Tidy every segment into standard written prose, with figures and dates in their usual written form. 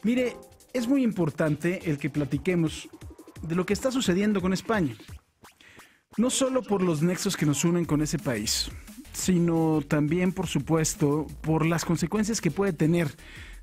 Mire, es muy importante el que platiquemos de lo que está sucediendo con España. No solo por los nexos que nos unen con ese país, sino también, por supuesto, por las consecuencias que puede tener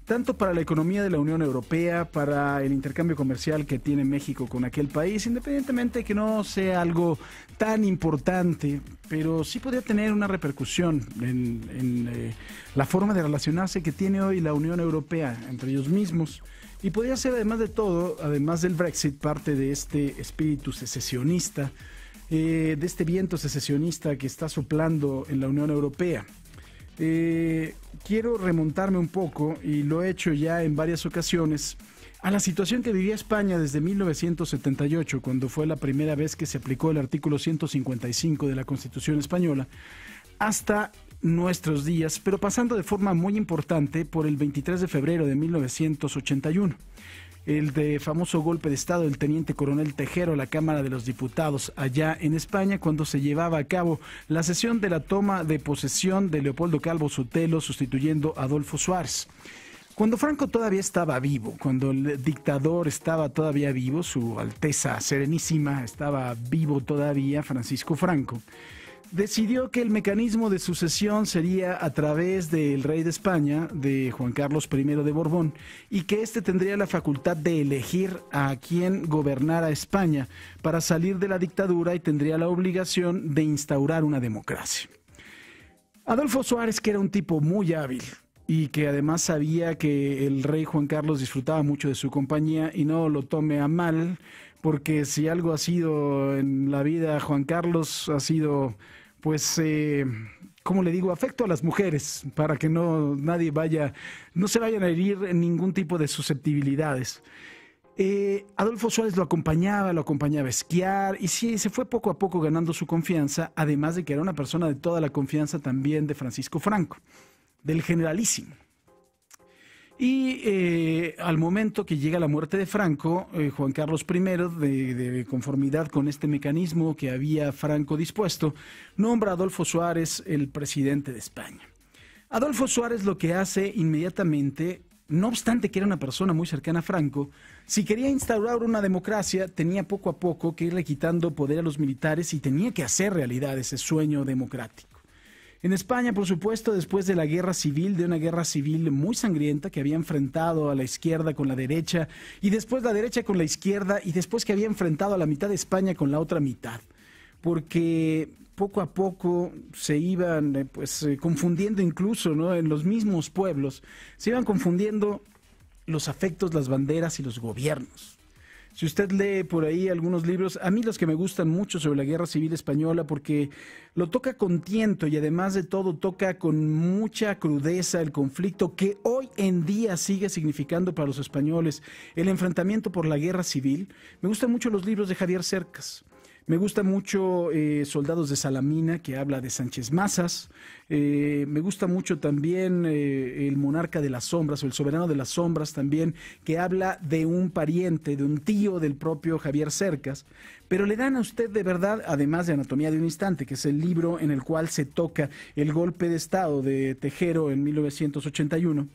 tanto para la economía de la Unión Europea, para el intercambio comercial que tiene México con aquel país, independientemente de que no sea algo tan importante, pero sí podría tener una repercusión en la forma de relacionarse que tiene hoy la Unión Europea entre ellos mismos. Y podría ser, además de todo, además del Brexit, parte de este espíritu secesionista, de este viento secesionista que está soplando en la Unión Europea. Quiero remontarme un poco, y lo he hecho ya en varias ocasiones, a la situación que vivía España desde 1978, cuando fue la primera vez que se aplicó el artículo 155 de la Constitución española, hasta nuestros días, pero pasando de forma muy importante por el 23 de febrero de 1981. El famoso golpe de Estado del teniente coronel Tejero a la Cámara de los Diputados allá en España, cuando se llevaba a cabo la sesión de la toma de posesión de Leopoldo Calvo Sotelo sustituyendo a Adolfo Suárez. Cuando Franco todavía estaba vivo, cuando el dictador estaba todavía vivo, su Alteza Serenísima estaba vivo todavía, Francisco Franco, decidió que el mecanismo de sucesión sería a través del rey de España, de Juan Carlos I de Borbón, y que éste tendría la facultad de elegir a quien gobernara España para salir de la dictadura y tendría la obligación de instaurar una democracia. Adolfo Suárez, que era un tipo muy hábil y que además sabía que el rey Juan Carlos disfrutaba mucho de su compañía, y no lo tome a mal, porque si algo ha sido en la vida Juan Carlos, ha sido, pues, ¿cómo le digo? Afecto a las mujeres, para que no se vayan a herir en ningún tipo de susceptibilidades. Adolfo Suárez lo acompañaba a esquiar, y sí, se fue poco a poco ganando su confianza, además de que era una persona de toda la confianza también de Francisco Franco, del generalísimo. Y al momento que llega la muerte de Franco, Juan Carlos I, de conformidad con este mecanismo que había Franco dispuesto, nombra a Adolfo Suárez el presidente de España. Adolfo Suárez lo que hace inmediatamente, no obstante que era una persona muy cercana a Franco, si quería instaurar una democracia, tenía poco a poco que irle quitando poder a los militares y tenía que hacer realidad ese sueño democrático. En España, por supuesto, después de la guerra civil, de una guerra civil muy sangrienta que había enfrentado a la izquierda con la derecha, y después la derecha con la izquierda, y después que había enfrentado a la mitad de España con la otra mitad, porque poco a poco se iban confundiendo incluso, ¿no? En los mismos pueblos, se iban confundiendo los afectos, las banderas y los gobiernos. Si usted lee por ahí algunos libros, a mí los que me gustan mucho sobre la Guerra Civil Española, porque lo toca con tiento y además de todo toca con mucha crudeza el conflicto que hoy en día sigue significando para los españoles el enfrentamiento por la Guerra Civil. Me gustan mucho los libros de Javier Cercas. Me gusta mucho Soldados de Salamina, que habla de Sánchez Mazas. Me gusta mucho también El Monarca de las Sombras, o El Soberano de las Sombras también, que habla de un pariente, de un tío del propio Javier Cercas. Pero le dan a usted de verdad, además de Anatomía de un Instante, que es el libro en el cual se toca el golpe de Estado de Tejero en 1981,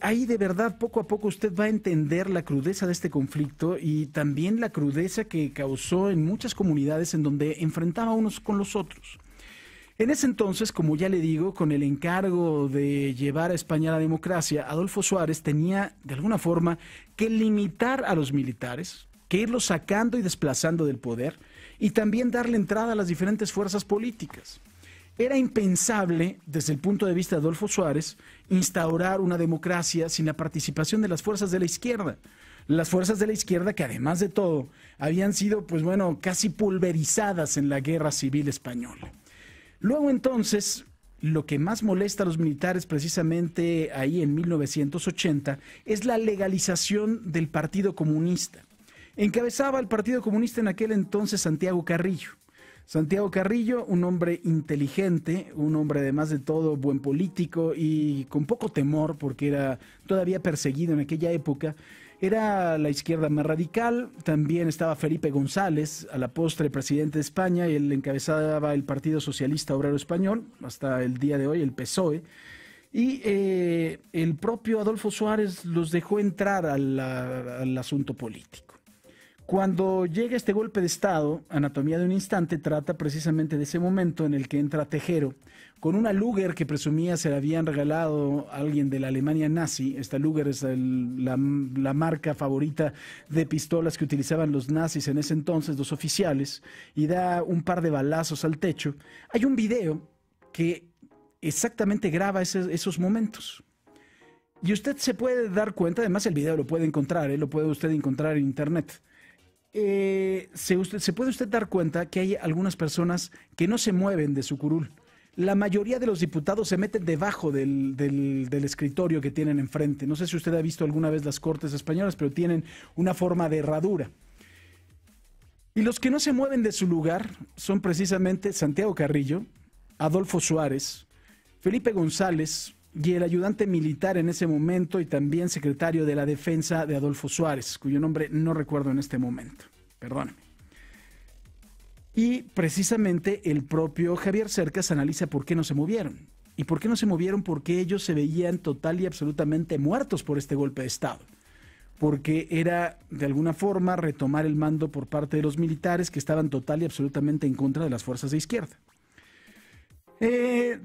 ahí de verdad poco a poco usted va a entender la crudeza de este conflicto y también la crudeza que causó en muchas comunidades en donde enfrentaba unos con los otros. En ese entonces, como ya le digo, con el encargo de llevar a España a la democracia, Adolfo Suárez tenía de alguna forma que limitar a los militares, que irlos sacando y desplazando del poder, y también darle entrada a las diferentes fuerzas políticas. Era impensable, desde el punto de vista de Adolfo Suárez, instaurar una democracia sin la participación de las fuerzas de la izquierda. Las fuerzas de la izquierda que, además de todo, habían sido, casi pulverizadas en la Guerra Civil Española. Luego, entonces, lo que más molesta a los militares precisamente ahí en 1980 es la legalización del Partido Comunista. Encabezaba el Partido Comunista en aquel entonces Santiago Carrillo. Santiago Carrillo, un hombre inteligente, un hombre además de todo buen político y con poco temor porque era todavía perseguido en aquella época. Era la izquierda más radical. También estaba Felipe González, a la postre presidente de España, y él encabezaba el Partido Socialista Obrero Español, hasta el día de hoy el PSOE. Y el propio Adolfo Suárez los dejó entrar al asunto político. Cuando llega este golpe de Estado, Anatomía de un Instante trata precisamente de ese momento en el que entra Tejero con una Luger que presumía se la habían regalado a alguien de la Alemania nazi. Esta Luger es la marca favorita de pistolas que utilizaban los nazis en ese entonces, los oficiales, y da un par de balazos al techo. Hay un video que exactamente graba esos momentos. Y usted se puede dar cuenta, además el video lo puede encontrar, lo puede usted encontrar en internet. Se puede usted dar cuenta que hay algunas personas que no se mueven de su curul. La mayoría de los diputados se meten debajo del escritorio que tienen enfrente. No sé si usted ha visto alguna vez las Cortes españolas, pero tienen una forma de herradura. Y los que no se mueven de su lugar son precisamente Santiago Carrillo, Adolfo Suárez, Felipe González y el ayudante militar en ese momento y también secretario de la Defensa de Adolfo Suárez, cuyo nombre no recuerdo en este momento. Perdóname. Y precisamente el propio Javier Cercas analiza por qué no se movieron. ¿Y por qué no se movieron? Porque ellos se veían total y absolutamente muertos por este golpe de Estado. Porque era, de alguna forma, retomar el mando por parte de los militares que estaban total y absolutamente en contra de las fuerzas de izquierda.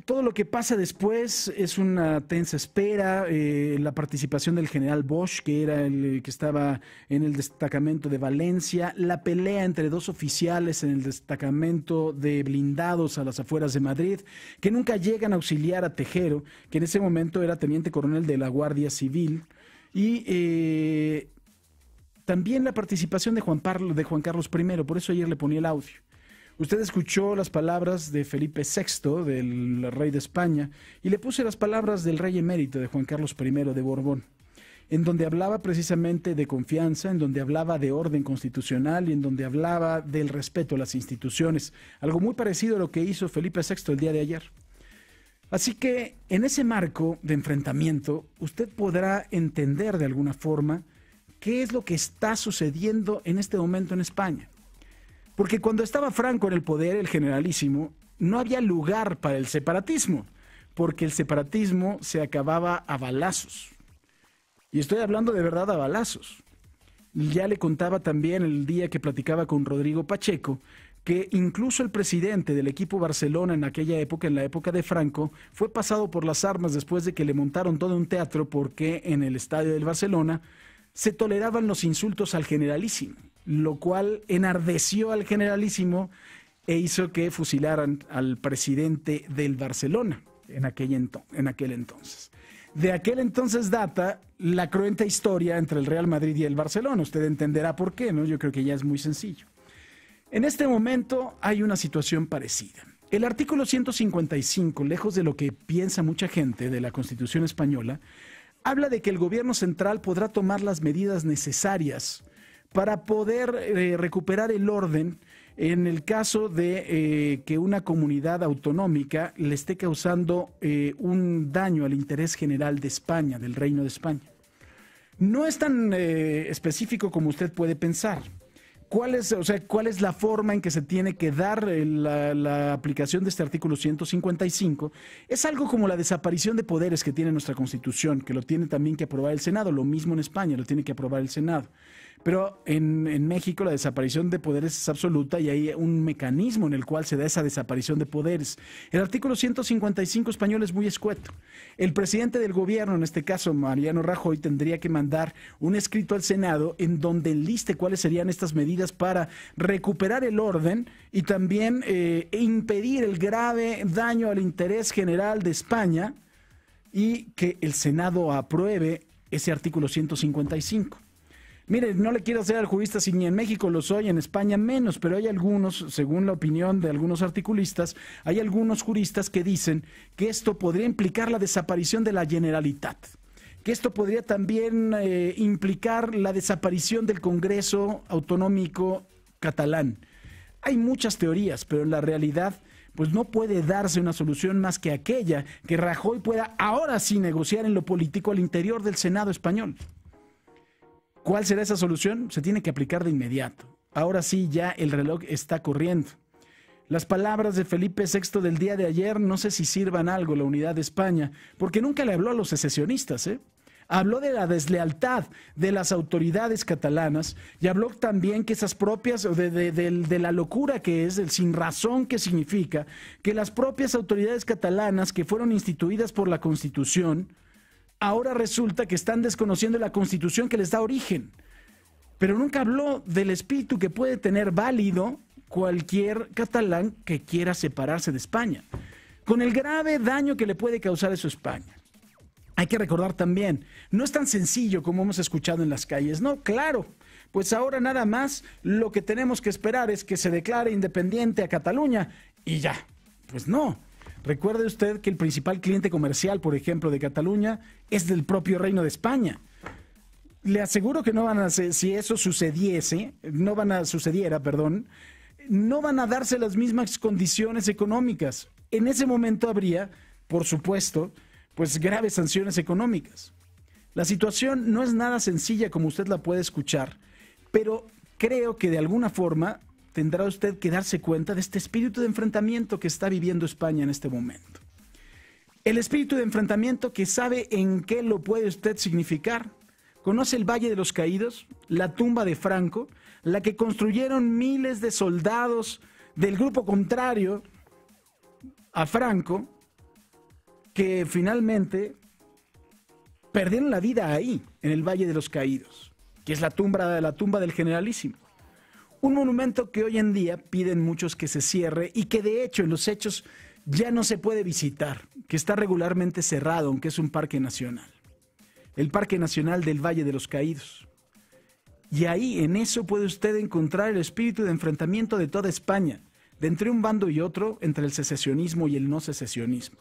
Todo lo que pasa después es una tensa espera, la participación del general Bosch, que era el que estaba en el destacamento de Valencia, la pelea entre dos oficiales en el destacamento de blindados a las afueras de Madrid, que nunca llegan a auxiliar a Tejero, que en ese momento era teniente coronel de la Guardia Civil, y también la participación de Juan Carlos I, por eso ayer le ponía el audio. Usted escuchó las palabras de Felipe VI, del rey de España, y le puse las palabras del rey emérito de Juan Carlos I de Borbón, en donde hablaba precisamente de confianza, en donde hablaba de orden constitucional y en donde hablaba del respeto a las instituciones, algo muy parecido a lo que hizo Felipe VI el día de ayer. Así que en ese marco de enfrentamiento, usted podrá entender de alguna forma qué es lo que está sucediendo en este momento en España. Porque cuando estaba Franco en el poder, el generalísimo, no había lugar para el separatismo, porque el separatismo se acababa a balazos. Y estoy hablando de verdad a balazos. Ya le contaba también el día que platicaba con Rodrigo Pacheco, que incluso el presidente del equipo Barcelona en aquella época, en la época de Franco, fue pasado por las armas después de que le montaron todo un teatro porque en el estadio del Barcelona se toleraban los insultos al generalísimo, lo cual enardeció al generalísimo e hizo que fusilaran al presidente del Barcelona en aquel entonces. De aquel entonces data la cruenta historia entre el Real Madrid y el Barcelona. Usted entenderá por qué, ¿no? Yo creo que ya es muy sencillo. En este momento hay una situación parecida. El artículo 155, lejos de lo que piensa mucha gente de la Constitución española, habla de que el gobierno central podrá tomar las medidas necesarias para poder recuperar el orden en el caso de que una comunidad autonómica le esté causando un daño al interés general de España, del Reino de España. No es tan específico como usted puede pensar. ¿Cuál es la forma en que se tiene que dar la aplicación de este artículo 155? Es algo como la desaparición de poderes que tiene nuestra Constitución, que lo tiene también que aprobar el Senado, lo mismo en España, lo tiene que aprobar el Senado. Pero en México la desaparición de poderes es absoluta y hay un mecanismo en el cual se da esa desaparición de poderes. El artículo 155 español es muy escueto. El presidente del gobierno, en este caso Mariano Rajoy, tendría que mandar un escrito al Senado en donde enliste cuáles serían estas medidas para recuperar el orden y también impedir el grave daño al interés general de España y que el Senado apruebe ese artículo 155. Mire, no le quiero hacer al jurista si ni en México lo soy, en España menos, pero hay algunos, según la opinión de algunos articulistas, hay algunos juristas que dicen que esto podría implicar la desaparición de la Generalitat, que esto podría también implicar la desaparición del Congreso Autonómico Catalán. Hay muchas teorías, pero en la realidad pues no puede darse una solución más que aquella que Rajoy pueda ahora sí negociar en lo político al interior del Senado español. ¿Cuál será esa solución? Se tiene que aplicar de inmediato. Ahora sí, ya el reloj está corriendo. Las palabras de Felipe VI del día de ayer no sé si sirvan algo la unidad de España, porque nunca le habló a los secesionistas, ¿eh? Habló de la deslealtad de las autoridades catalanas y habló también que esas propias, de la locura que es, el sin razón que significa, que las propias autoridades catalanas que fueron instituidas por la Constitución, ahora resulta que están desconociendo la Constitución que les da origen. Pero nunca habló del espíritu que puede tener válido cualquier catalán que quiera separarse de España, con el grave daño que le puede causar eso a España. Hay que recordar también, no es tan sencillo como hemos escuchado en las calles, no, claro, pues ahora nada más lo que tenemos que esperar es que se declare independiente a Cataluña y ya, pues no. Recuerde usted que el principal cliente comercial, por ejemplo, de Cataluña es del propio Reino de España. Le aseguro que no van a hacer, si eso sucediera, no van a darse las mismas condiciones económicas. En ese momento habría, por supuesto, pues graves sanciones económicas. La situación no es nada sencilla como usted la puede escuchar, pero creo que de alguna forma tendrá usted que darse cuenta de este espíritu de enfrentamiento que está viviendo España en este momento. El espíritu de enfrentamiento que sabe en qué lo puede usted significar. ¿Conoce el Valle de los Caídos? La tumba de Franco, la que construyeron miles de soldados del grupo contrario a Franco, que finalmente perdieron la vida ahí, en el Valle de los Caídos, que es la tumba del Generalísimo. Un monumento que hoy en día piden muchos que se cierre y que de hecho en los hechos ya no se puede visitar, que está regularmente cerrado, aunque es un parque nacional. El Parque Nacional del Valle de los Caídos. Y ahí, en eso, puede usted encontrar el espíritu de enfrentamiento de toda España, de entre un bando y otro, entre el secesionismo y el no secesionismo.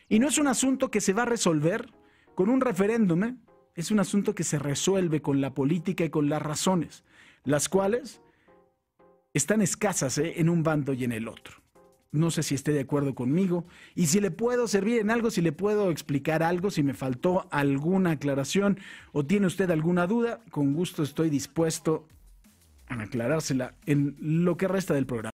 Y no es un asunto que se va a resolver con un referéndum, ¿eh? Es un asunto que se resuelve con la política y con las razones, las cuales están escasas, en un bando y en el otro. No sé si esté de acuerdo conmigo y si le puedo servir en algo, si le puedo explicar algo, si me faltó alguna aclaración o tiene usted alguna duda, con gusto estoy dispuesto a aclarársela en lo que resta del programa.